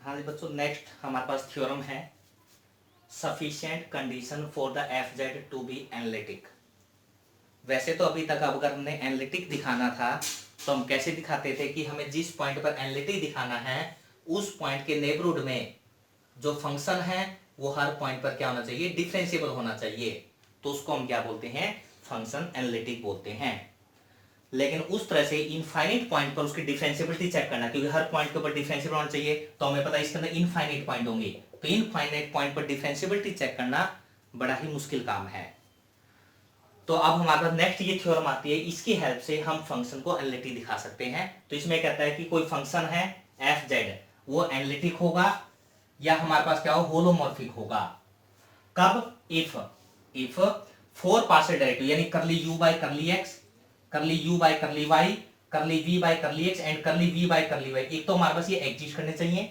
हाँ जी बच्चों, नेक्स्ट हमारे पास थ्योरम है sufficient condition for the F Z to be analytic. वैसे तो अभी तक अगर हमने एनालिटिक दिखाना था तो हम कैसे दिखाते थे कि हमें जिस पॉइंट पर एनालिटिक दिखाना है उस पॉइंट के नेबरहुड में जो फंक्शन है वो हर पॉइंट पर क्या होना चाहिए, डिफरेंशिएबल होना चाहिए। तो उसको हम क्या बोलते हैं, फंक्शन एनालिटिक बोलते हैं। लेकिन उस तरह से इनफाइनाइट पॉइंट पर उसकी डिफरेंशिएबिलिटी चेक करना, क्योंकि हर पॉइंट के ऊपर डिफरेंशिएबल होना चाहिए, तो हमें पता है इसके अंदर इनफाइनाइट पॉइंट होंगे। तो इनफाइनाइट पॉइंट पर डिफरेंशिएबिलिटी चेक करना बड़ा ही मुश्किल काम है। तो अब हमारे पास नेक्स्ट ये थ्योरम आती है, इसकी हेल्प से हम फंक्शन को एनालिटिक दिखा सकते हैं। तो इसमें कहता है कि कोई फंक्शन है एफ जेड, वो एनालिटिक होगा या हमारे पास क्या हो, होलोमॉर्फिक होगा। कब? इफ फोर पार्शियल डेरिवेटिव यानी curly U by curly X, curly U by curly Y, curly V by curly X and curly V by curly Y, एक तो हमारे पास ये एग्जिस्ट करने चाहिए,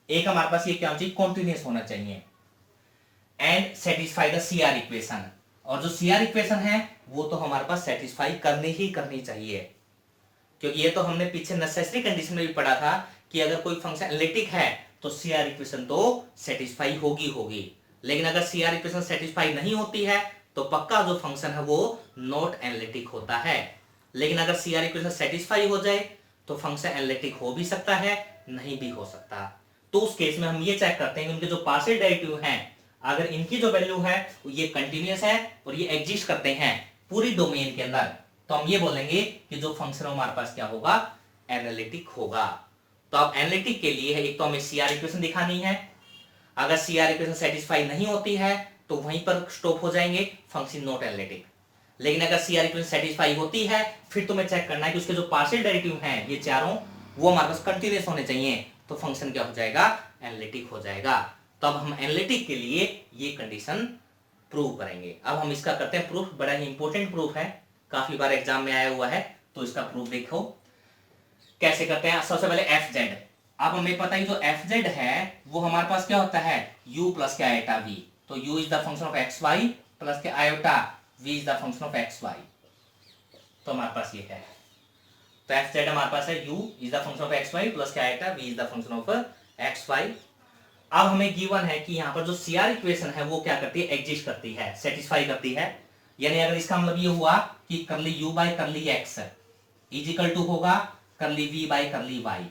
एक हमारे पास ये क्या होना चाहिए, कॉन्टिन्यूअस होना चाहिए, and satisfy the CR equation. और जो सीआर इक्वेशन है वो तो हमारे पास सेटिस्फाई करनी चाहिए, क्योंकि ये तो हमने पीछे नेसेसरी कंडीशन में भी पढ़ा था कि अगर कोई फंक्शन एनालिटिक है तो सीआर इक्वेशन तो सेटिस्फाई होगी। लेकिन अगर सीआर इक्वेशन सेटिस्फाई नहीं होती है तो पक्का जो फंक्शन है वो नॉट एनालिटिक होता है। लेकिन अगर सीआर इक्वेशन सेटिस्फाई हो जाए तो फंक्शन एनालिटिक हो भी सकता है, नहीं भी हो सकता। तो उस केस में हम ये चेक करते हैं कि उनके जो पार्शियल डेरिवेटिव हैं, अगर इनकी जो वैल्यू है ये कंटिन्यूअस है और ये एग्जिस्ट करते हैं पूरी डोमेन के अंदर, तो हम ये बोलेंगे कि जो फंक्शन हमारे पास क्या होगा, एनालिटिक होगा। तो अब एनालिटिक के लिए एक तो हमें सीआर इक्वेशन दिखानी है, अगर सीआर इक्वेशन सेटिस्फाई नहीं होती है तो वहीं पर स्टॉप हो जाएंगे, फंक्शन नॉट एनालिटिक। लेकिन अगर सीआर इक्वेशन सेटिस्फाई होती है फिर तुम्हें चेक करना है कि उसके जो पार्शियल डेरिवेटिव हैं ये चारों, वो हमारे पास कंटिन्यूअस होने चाहिए, तो फंक्शन क्या हो जाएगा, एनालिटिक हो जाएगा। तो अब हम एनालिटिक के लिए ये कंडीशन प्रूव करेंगे। अब हम इसका करते हैं प्रूफ, बड़ा ही इंपॉर्टेंट प्रूफ है, काफी बार एग्जाम में आया हुआ है, तो इसका प्रूफ देखो कैसे करते हैं। सबसे पहले एफ जेड, अब हमें पता है जो एफ जेड है वो हमारे पास क्या होता है, u प्लस के आयोटा v। तो u is the function of X Y plus के iota v is the function of X Y. तो हमारे पास ये है, तो एफ जेड हमारे पास है u is the function of X Y plus के iota v is the function of X Y. अब हमें गिवन है कि यहाँ पर जो सीआर इक्वेशन है वो क्या करती है, एग्जिस्ट करती है, सेटिस्फाई करती है। यानी अगर इसका मतलब ये हुआ कि curly U by curly X is equal to होगा curly V by curly Y,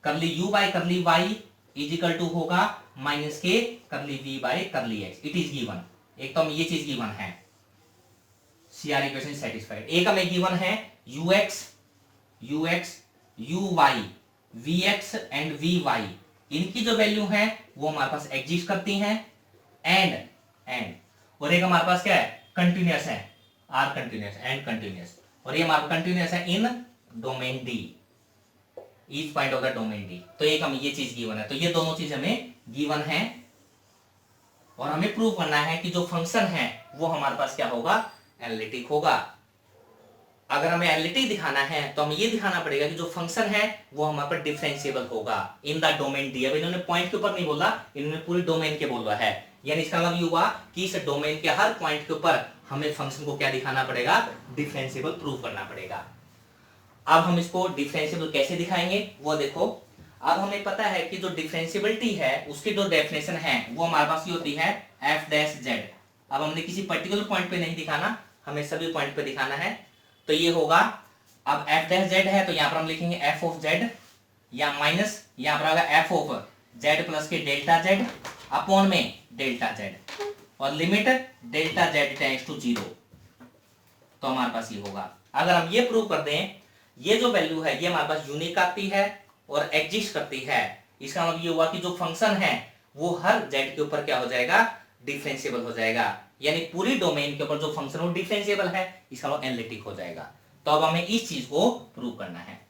curly U by curly Y is equal to होगा माइनस के curly V by curly X. It is given, एक तो हमें ये चीज गिवन है, CR equation satisfied. एक हमें गिवन है U X U Y V X and V Y, इनकी जो वैल्यू है वो हमारे पास एग्जिस्ट करती हैं, एंड और एक हमारे पास क्या है, कंटिन्यूअस है, आर कंटिन्यूअस एंड कंटिन्यूअस, और ये हमारा कंटिन्यूअस है in domain D, each point of the domain D. तो एक हमें ये चीज गिवन है, तो ये दोनों चीज हमें गिवन है और हमें प्रूव करना है कि जो फंक्शन है वो हमारे पास क्या होगा, एनालिटिक होगा। अगर हमें एनालिटिक दिखाना है तो हमें ये दिखाना पड़ेगा कि जो फंक्शन है वो हमारे पर डिफरेंशिएबल होगा इन द डोमेन डी। अब इन्होंने पॉइंट के ऊपर नहीं बोला, इन्होंने पूरी डोमेन के बोला है, यानी इसका मतलब ये हुआ कि इस डोमेन के हर पॉइंट के ऊपर हमें फंक्शन को क्या दिखाना पड़ेगा, डिफरेंशिएबल प्रूव करना पड़ेगा। अब हम इसको डिफरेंशिएबल कैसे दिखाएंगे वो देखो। अब हमें पता है कि जो डिफरेंशिएबिलिटी है उसकी जो डेफिनेशन है वो हमारे पास ये होती है एफ डैश जेड। अब हमने किसी पर्टिकुलर पॉइंट पे नहीं दिखाना, हमें सभी पॉइंट पे दिखाना है, तो ये होगा, अब एफ डैश जेड है तो यहाँ पर हम लिखेंगे एफ ऑफ जेड या माइनस यहाँ पर आएगा एफ ऑफ जेड प्लस के डेल्टा जेड अपॉन में डेल्टा जेड, और limit delta Z tends to 0। तो हमारे पास ये होगा, अगर हम ये प्रूव कर दें ये जो वैल्यू है ये हमारे पास यूनिक आती है और एग्जिस्ट करती है, इसका मतलब ये हुआ कि जो फंक्शन है वो हर जेड के ऊपर क्या हो जाएगा, डिफरेंशिएबल हो जाएगा, यानी पूरी डोमेन के ऊपर जो फंक्शन वो डिफरेंशिएबल है, इसका मतलब एनालिटिक हो जाएगा। तो अब हमें इस चीज को प्रूव करना है।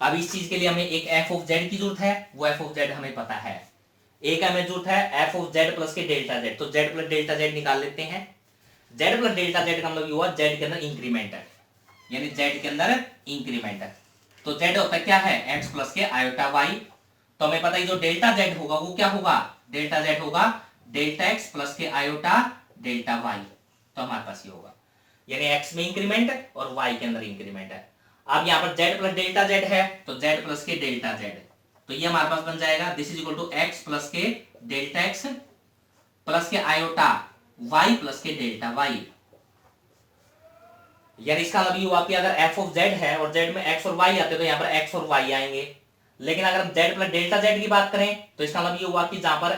अब इस चीज के लिए हमें एक एफ ऑफ जेड की जरूरत है, वो एफ ऑफ जेड हमें पता है, एक हमें जरूरत है एफ ऑफ जेड प्लस के डेल्टा जेड, तो जेड प्लस डेल्टा जेड निकाल लेते हैं। जेड प्लस डेल्टा जेड का मतलब हुआ जेड के अंदर इंक्रीमेंट है, यानी जेड के अंदर इंक्रीमेंट है, तो जेड होता है क्या है, एक्स प्लस के आयोटा वाई। तो हमें पता है जो डेल्टा जेड होगा वो क्या होगा, डेल्टा जेड होगा डेल्टा एक्स प्लस के आयोटा डेल्टा वाई। तो हमारे पास ये होगा, यानी एक्स में इंक्रीमेंट और वाई के अंदर इंक्रीमेंट है। अब यहाँ पर जेड प्लस डेल्टा जेड है तो जेड प्लस के डेल्टा जेड, तो ये हमारे पास बन जाएगा this is equal to X plus के डेल्टा एक्स प्लस के आयोटा वाई प्लस के डेल्टा वाई। यानी इसका मतलब ये हुआ कि अगर एफ ऑफ जेड है और जेड में एक्स और वाई आते तो यहाँ पर एक्स और वाई आएंगे। लेकिन अगर हम जेड प्लस डेल्टा जेड की बात करें तो इसका मतलब ये हुआ कि जहां पर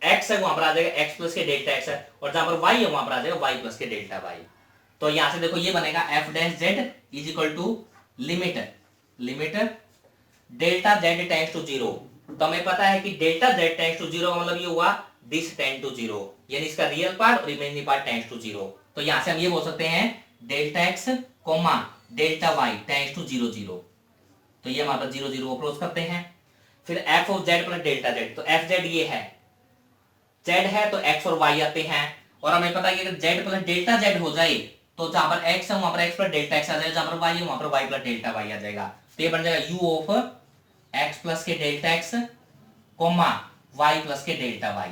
एक्स है वहां पर आ जाएगा एक्स प्लस के डेल्टा एक्स है, और जहां पर वाई है वहां पर आ जाएगा वाई प्लस के डेल्टा वाई। तो यहां से देखो ये बनेगा F dash Z is equal to limit delta Z tends to zero. तो हमें पता है कि delta Z tends to zero का मतलब ये हुआ दिस टेंड टू जीरो, यानी इसका रियल पार्ट और imaginary part tends to zero. तो यहां से हम ये बोल सकते हैं delta X comma delta Y tends to zero zero. तो ये हमारे पास जीरो जीरो अप्रोच करते हैं। फिर F of Z plus delta Z, तो एफ जेड ये है, जेड है तो एक्स और वाई आते हैं, और हमें पता है कि अगर जेड प्लस डेल्टा जेड हो जाए तो जहां पर एक्स है वहां पर एक्स प्लस डेल्टा एक्स आ जाएगा, जहां पर वाई है वहां पर वाई प्लस डेल्टा वाई आ जाएगा। तो ये बन जाएगा यू ऑफ एक्स प्लस के delta X comma Y plus के डेल्टा वाई।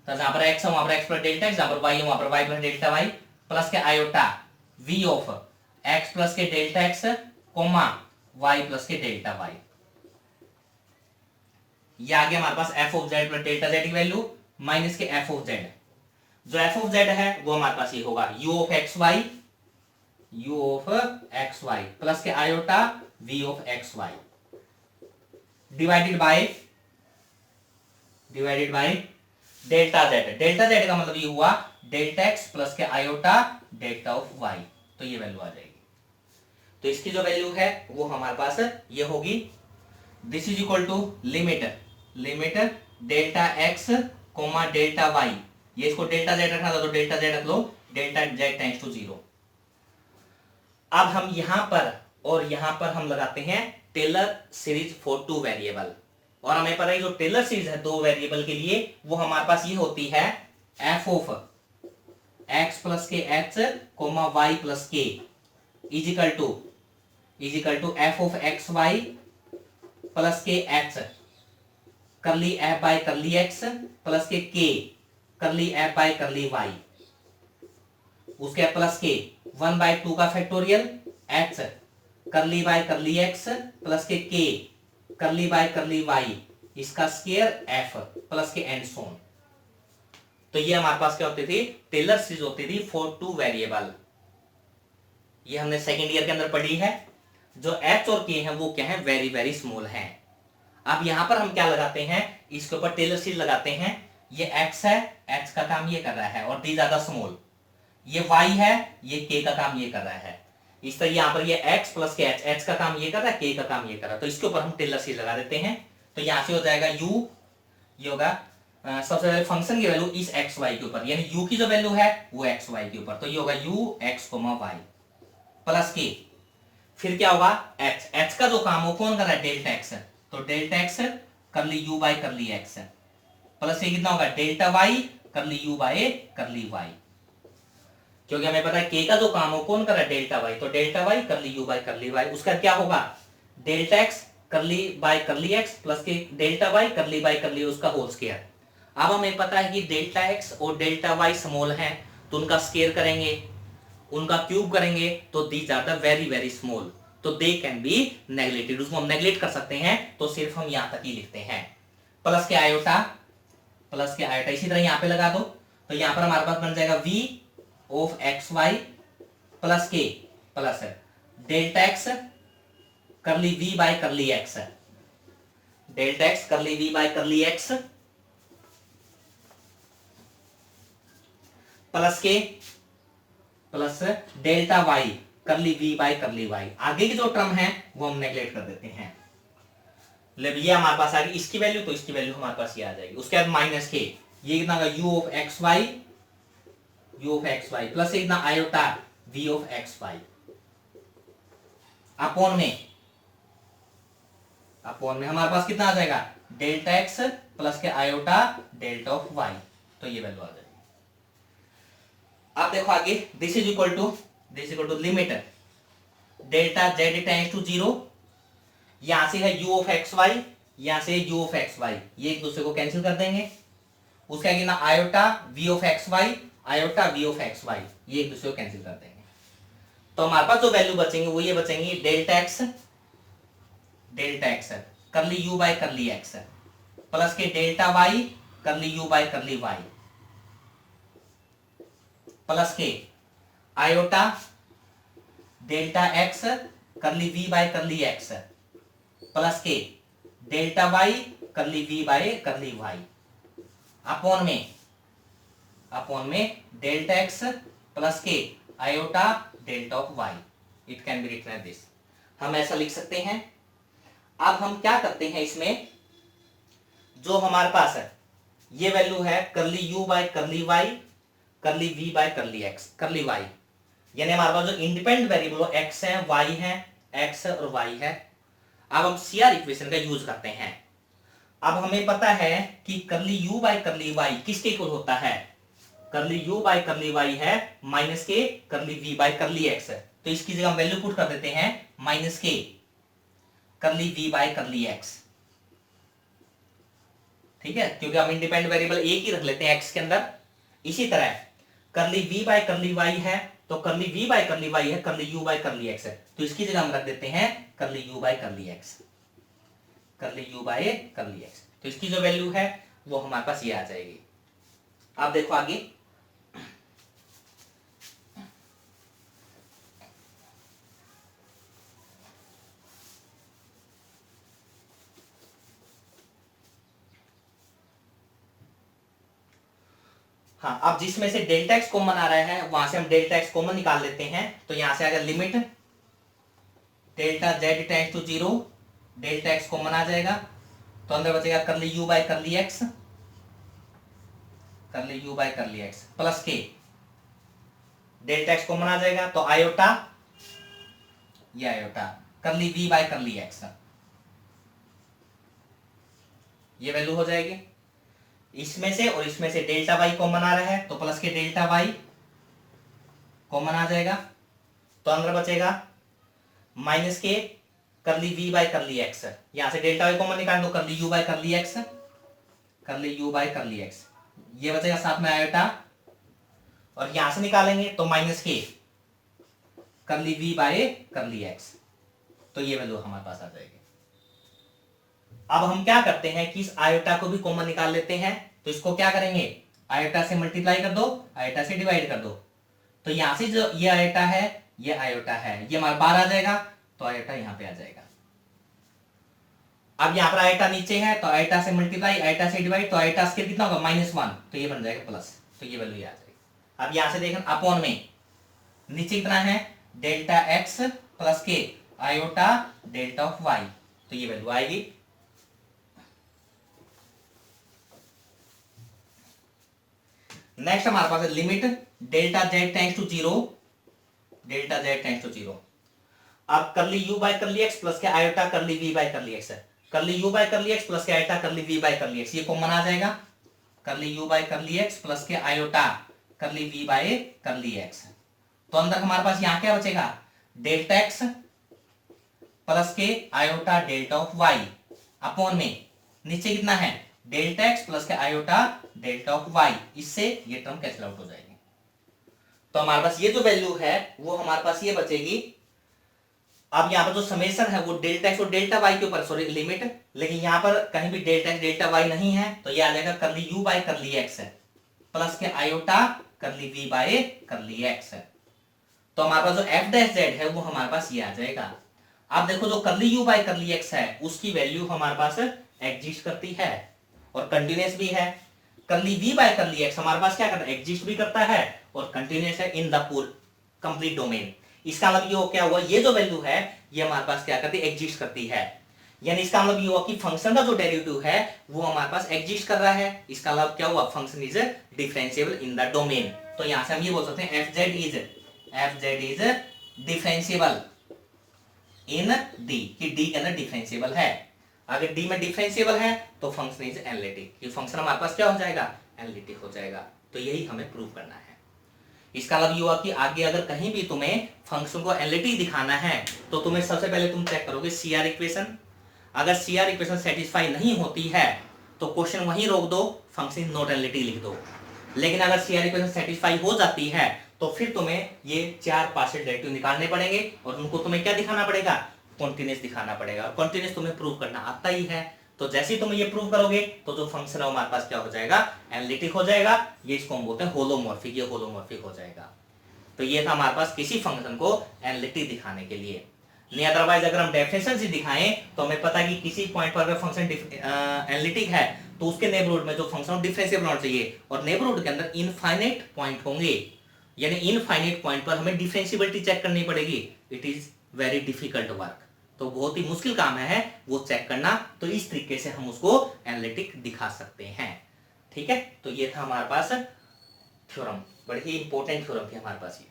तो जहां पर एक्स है वहां पर एक्स प्लस डेल्टा एक्स, जहां पर वाई है वहां पर Y plus delta Y plus के iota V of X plus के delta X comma Y plus के डेल्टा वाई। ये आ गया हमारे पास F of Z plus delta Z की value minus K F of Z. जो एफ ऑफ जेड है वो हमारे पास ये होगा U of X Y plus के iota V of X Y divided by delta Z. Delta Z का मतलब ये हुआ डेल्टा एक्स प्लस के आयोटा डेल्टा ऑफ वाई। तो ये वैल्यू आ जाएगी। तो इसकी जो वैल्यू है वो हमारे पास ये होगी this is equal to limit delta X comma delta Y. ये इसको डेल्टा जेड रखना था तो डेल्टा जेड रख लो, delta Z tends to zero. अब हम यहां पर और यहां पर हम लगाते हैं Taylor series for two variable, और हमें पता है जो टेलर सीरीज है दो वेरिएबल के लिए वो हमारे पास ये होती है एफ ऑफ एक्स प्लस के एच कोमा वाई प्लस के is equal to F of X Y plus के H curly F by curly X plus के curly F by curly Y, उसके प्लस के 1/2 का factorial H curly by curly X plus के curly by curly Y इसका square F plus के and so on. तो ये हमारे पास क्या होती थी टेलर सीरीज होती थी फॉर टू वेरिएबल। ये हमने सेकेंड ईयर के अंदर पढ़ी है। जो एच और के हैं वो क्या है वेरी वेरी स्मॉल है। अब यहां पर हम क्या लगाते हैं इसके ऊपर टेलर सीरीज लगाते हैं। ये एक्स है, एच का काम ये कर रहा है और डी ज्यादा स्मॉल, ये वाई है, ये के का काम ये कर रहा है। इस तरह यहां पर ये एक्स प्लस के एच का काम ये कर रहा है, के का काम ये कर रहा है। तो इसके ऊपर हम टेलर सीरीज लगा देते हैं। तो यहां से हो जाएगा यू, ये होगा सबसे पहले फंक्शन की वैल्यू इस एक्स वाई के ऊपर, यानी यू की जो वैल्यू है वो एक्स वाई के ऊपर। तो ये होगा U X comma Y plus के, फिर क्या होगा एच का जो काम हो कौन कर रहा है डेल्टा एक्स, तो डेल्टा एक्स कर ली यू बाय कर ली एक्स प्लस ये कितना होगा डेल्टा वाई कर ली यू बाय कर ली वाई, क्योंकि हमें पता है के का जो काम हो कौन कर रहा है डेल्टा वाई, तो डेल्टा वाई कर ली यू बाय कर ली वाई। उसका क्या होगा डेल्टा एक्स कर ली बाय कर ली एक्स प्लस के डेल्टा वाई कर ली बाय कर ली उसका होल स्क्वायर। अब हमें पता है कि डेल्टा एक्स और डेल्टा वाई स्मॉल हैं तो उनका स्क्वायर करेंगे, उनका क्यूब करेंगे तो these are the very very small, तो दे कैन बी नेग्लेक्टेड। उसको हम नेग्लेक्ट कर सकते हैं तो सिर्फ हम यहां तक ही लिखते हैं प्लस के आयोटा इसी तरह यहां पे लगा दो। तो यहां पर हमारे पास बन जाएगा v of X Y plus के plus delta X curly v bye कर ली x, delta X curly v bye कर ली एक्स प्लस के प्लस डेल्टा वाई कर ली v बाय कर ली वाई। आगे की जो टर्म है वो हम नेग्लेक्ट कर देते हैं। ये हमारे पास आ गई इसकी वैल्यू, तो इसकी वैल्यू हमारे पास ये आ जाएगी। उसके बाद माइनस के ये कितना U of X Y plus कितना iota v of X Y upon में हमारे पास कितना आ जाएगा डेल्टा एक्स प्लस के आयोटा डेल्टा ऑफ वाई। तो ये वैल्यू आ जाएगी। अब देखो आगे this is equal to limit delta Z tends to zero. यहां से है u ऑफ एक्स वाई, यहां से u ऑफ एक्स वाई, ये एक दूसरे को कैंसिल कर देंगे। उसका कितना iota v of X Y iota v of X Y, ये एक दूसरे को कैंसिल कर देंगे। तो हमारे पास जो वैल्यू बचेंगे वो ये बचेंगी delta X curly U by curly X plus के delta Y curly U by curly Y plus के iota delta X curly V by curly X plus के delta Y curly V by curly Y upon में delta X plus के iota delta of Y. It can be written as this, हम ऐसा लिख सकते हैं। अब हम क्या करते हैं, इसमें जो हमारे पास है ये वैल्यू है curly U by curly Y curly V by curly X करली वाई, यानी हमारे पास जो इंडिपेंडेंट वेरिएबल एक्स है वाई है, एक्स और वाई है। अब हम सीआर इक्वेशन का यूज करते हैं। अब हमें पता है कि curly U by curly Y किसके इक्वल होता है, curly U by curly Y है माइनस के curly V by curly X, तो इसकी जगह हम वैल्यू पुट कर देते हैं माइनस के curly V by curly x. ठीक है, क्योंकि हम इंडिपेंडेंट वेरिएबल एक ही रख लेते हैं एक्स के अंदर। इसी तरह करली वी बाय करली वाई है तो करली वी बाय करली वाई है curly U by curly X है, तो इसकी जगह हम रख देते हैं करली U by curly X, curly U by curly X. तो इसकी जो वैल्यू है वो हमारे पास ये आ जाएगी। आप देखो आगे, हाँ, अब जिसमें से डेल्टा एक्स कॉमन आ रहा है वहां से हम डेल्टा एक्स कॉमन निकाल लेते हैं। तो यहां से आएगा limit delta Z tends to 0, delta X common आ जाएगा, तो अंदर बचेगा curly U by curly X, curly U by curly X plus के डेल्टा एक्स कॉमन आ जाएगा तो आयोटा, ये iota curly V by curly X, ये वैल्यू हो जाएगी। इसमें से और इसमें से डेल्टा वाई कॉमन आ रहा है तो प्लस के डेल्टा वाई कॉमन आ जाएगा, तो अंदर बचेगा माइनस के curly V by curly x, यहां से डेल्टा वाई कॉमन निकाल दो करली U by curly X, curly U by curly X, ये बचेगा साथ में आयोटा, और यहां से निकालेंगे तो माइनस के curly V by curly X, तो ये वैल्यू हमारे पास आ जाएगी। अब हम क्या करते हैं कि इस आयोटा को भी कॉमन निकाल लेते हैं, तो इसको क्या करेंगे, आयोटा से मल्टीप्लाई कर दो, आयोटा से डिवाइड कर दो, तो यहां से जो ये आयोटा है ये आयोटा है, ये हमारा बार आ जाएगा, तो आयोटा यहां पे आ जाएगा। अब यहां पर आयोटा नीचे है तो आयोटा से मल्टीप्लाई, आयोटा से डिवाइड, तो आयोटा स्केयर कितना होगा -1, तो ये बन जाएगा प्लस, तो ये वैल्यू आ जाएगी। अब यहां से देखें अपॉन में नीचे कितना है डेल्टा एक्स प्लस के आयोटा डेल्टा ऑफ वाई, तो ये वैल्यू आएगी। नेक्स्ट हमारे पास है limit delta Z tends to 0, delta Z tends to 0। अब curly U by curly X plus के iota curly V by curly X है, curly U by curly X plus के iota curly V by curly X, ये common आ जाएगा, curly U by curly X plus के iota curly V by curly X, तो अंदर हमारे पास यहां क्या बचेगा डेल्टा एक्स प्लस के iota delta of Y, upon में नीचे कितना है डेल्टा एक्स प्लस के आयोटा डेल्टा ऑफ वाई, इससे ये टर्म कैंसिल आउट हो जाएगी। तो हमारे पास ये जो वैल्यू है वो हमारे पास ये बचेगी। अब यहां पर जो समेशन है वो डेल्टा एक्स और डेल्टा वाई के ऊपर, सॉरी लिमिट, लेकिन यहां पर कहीं भी डेल्टा एक्स डेल्टा वाई नहीं है, तो ये आ जाएगा curly U by curly X plus के iota curly V by curly X, तो हमारे पास जो एफ डैश जेड है वो हमारे पास ये आ जाएगा। अब देखो जो करली यू बाय करली एक्स है उसकी वैल्यू हमारे पास एग्जिस्ट करती है और कंटिन्यूअस भी है। करली वी बाय करली एक्स हमारे पास क्या करता है एग्जिस्ट भी करता है और कंटिन्यूअस है in the pool complete domain. इसका मतलब ये क्या हुआ, ये जो वैल्यू है ये हमारे पास क्या करती है एग्जिस्ट करती है, यानी इसका मतलब ये हुआ कि फंक्शन का जो डेरिवेटिव है वो हमारे पास एग्जिस्ट कर रहा है। इसका मतलब क्या हुआ, function is differentiable in the domain. तो यहां से हम ये बोल सकते हैं F Z is differentiable in D, कि डी के अंदर डिफरेंशिएबल है। अगर डी में डिफरेंशिएबल है तो फंक्शन इज एनालिटिक, ये फंक्शन हमारे पास क्या हो जाएगा एनालिटिक हो जाएगा। तो यही हमें प्रूव करना है। इसका मतलब ये हुआ कि आगे अगर कहीं भी तुम्हें फंक्शन को एनालिटिक दिखाना है तो तुम्हें सबसे पहले तुम चेक करोगे सीआर इक्वेशन। अगर सीआर इक्वेशन सेटिस्फाई नहीं होती है तो क्वेश्चन वहीं रोक दो, फंक्शन नॉट एनालिटिक लिख दो। लेकिन अगर सीआर इक्वेशन सेटिस्फाई हो जाती है तो फिर तुम्हें ये 4 पार्शियल डेरिवेटिव निकालने पड़ेंगे और उनको तुम्हें क्या दिखाना पड़ेगा, कॉन्टिन्यूस दिखाना पड़ेगा, और कॉन्टिन्यूस तुम्हें प्रूव करना आता ही है। तो जैसे ही तुम ये प्रूव करोगे तो जो फंक्शन है वो हमारे पास क्या हो जाएगा, एनालिटिक हो जाएगा। ये इसको हम बोलते हैं होलोमॉर्फिक, ये होलोमॉर्फिक हो जाएगा। तो ये था हमारे पास किसी फंक्शन को एनालिटिक दिखाने के लिए। नहीं अदरवाइज अगर हम डेफिनेशन से दिखाएं तो हमें पता है कि किसी पॉइंट पर अगर फंक्शन एनालिटिक है तो उसके नेबरहुड में जो फंक्शन डिफरेंशिएबल होना चाहिए, और नेबरहुड के अंदर इनफाइनाइट पॉइंट होंगे, यानी इनफाइनाइट पॉइंट पर हमें डिफरेंशिएबिलिटी चेक करनी पड़ेगी। It is very difficult work, तो बहुत ही मुश्किल काम है वो चेक करना। तो इस तरीके से हम उसको एनालिटिक दिखा सकते हैं। ठीक है, तो ये था हमारे पास थ्योरम, बड़ी ही इंपॉर्टेंट थ्योरम थी हमारे पास ये।